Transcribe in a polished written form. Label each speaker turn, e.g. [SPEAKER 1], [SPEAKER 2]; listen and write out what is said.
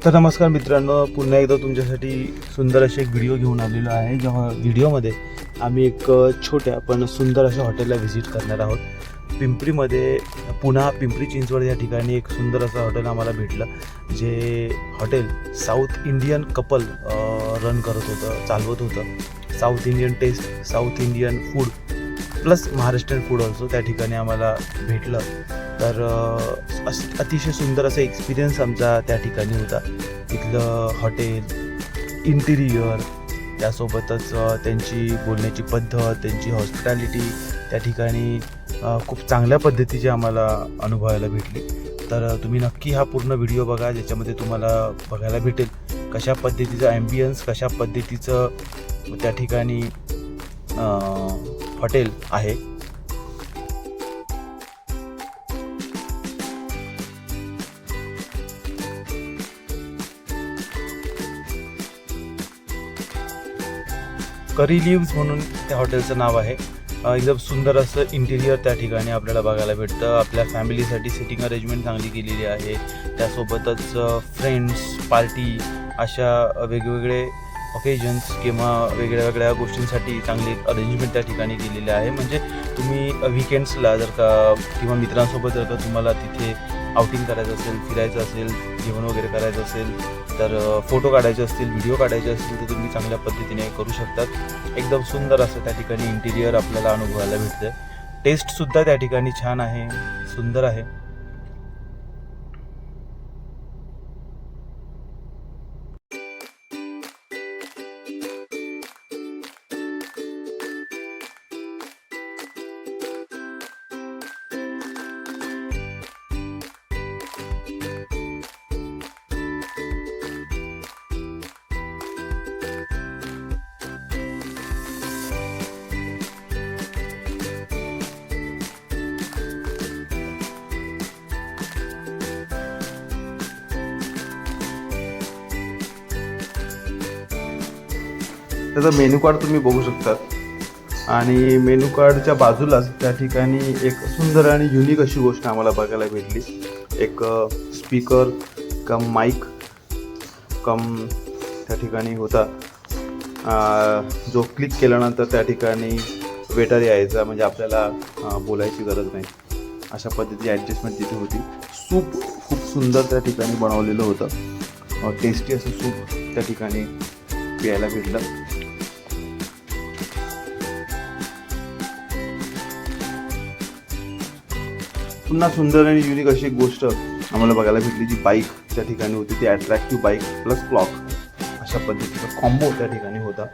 [SPEAKER 1] तर नमस्कार मित्रांनो, पुन्हा एकदा तुमच्यासाठी सुंदर असे एक व्हिडिओ घेऊन आलेलो आहे. जेव्हा व्हिडिओमध्ये आम्ही एक छोट्या पण सुंदर अशा हॉटेलला व्हिजिट करणार आहोत. पिंपरीमध्ये पुन्हा पिंपरी चिंचवड या ठिकाणी एक सुंदर असं हॉटेल आम्हाला भेटलं, जे hotel south Indian couple run करत होतं, चालवत होतं. South Indian taste, south Indian food plus Maharashtrian food also त्या ठिकाणी आम्हाला भेटलं. तर अतिशय सुंदर असा एक्सपिरियन्स आमचा त्या ठिकाणी होता. तिथलं हॉटेल, इंटिरियर, त्यासोबतच त्यांची बोलण्याची पद्धत, त्यांची हॉस्पिटॅलिटी त्या ठिकाणी खूप चांगल्या पद्धतीची आम्हाला अनुभवायला भेटली. तर तुम्ही नक्की हा पूर्ण व्हिडिओ बघा, ज्याच्यामध्ये तुम्हाला बघायला भेटेल कशा पद्धतीचं ॲम्बियन्स, कशा पद्धतीचं त्या ठिकाणी हॉटेल आहे. करी लिव्ज म्हणून त्या हॉटेलचं नाव आहे. एकदम सुंदर असं इंटिरियर त्या ठिकाणी आपल्याला बघायला भेटतं. आपल्या फॅमिलीसाठी सिटिंग अरेंजमेंट चांगली केलेली आहे. त्यासोबतच फ्रेंड्स, पार्टी अशा वेगवेगळे ऑकेजन्स किंवा वेगळ्या वेगळ्या गोष्टींसाठी चांगली अरेंजमेंट त्या ठिकाणी केलेली आहे. म्हणजे तुम्ही विकेंड्सला जर का किंवा मित्रांसोबत जर का तुम्हाला तिथे आउटिंग करायचं असेल, फिरायचं असेल, जेवण वगैरे करायचं असेल, तर फोटो काढायचे असतील, व्हिडिओ काढायचे असतील, तर तुम्ही चांगल्या पद्धतीने करू शकतात. एकदम सुंदर असं त्या ठिकाणी इंटिरियर आपल्याला अनुभवायला भेटतं. टेस्टसुद्धा त्या ठिकाणी छान आहे, सुंदर आहे. त्याचा मेनू कार्ड तुम्ही बघू शकतात आणि मेनू कार्डच्या बाजूलाच त्या ठिकाणी एक सुंदर आणि युनिक अशी गोष्ट आम्हाला बघायला भेटली. एक स्पीकर कम माईक कम त्या ठिकाणी होता, जो क्लिक केल्यानंतर त्या ठिकाणी वेटर यायचा, म्हणजे आपल्याला बोलायची गरज नाही. अशा पद्धतीची ॲडजस्टमेंट तिथे होती. सूप खूप सुंदर त्या ठिकाणी बनवलेलं होतं. टेस्टी असं सूप त्या ठिकाणी प्यायला भेटलं. पुन्हा सुंदर आणि युनिक अशी एक गोष्ट आम्हाला बघायला भेटली, जी बाईक त्या ठिकाणी होती. ती अट्रॅक्टिव्ह बाईक प्लस क्लॉक अशा पद्धतीचा कॉम्बो त्या ठिकाणी होता.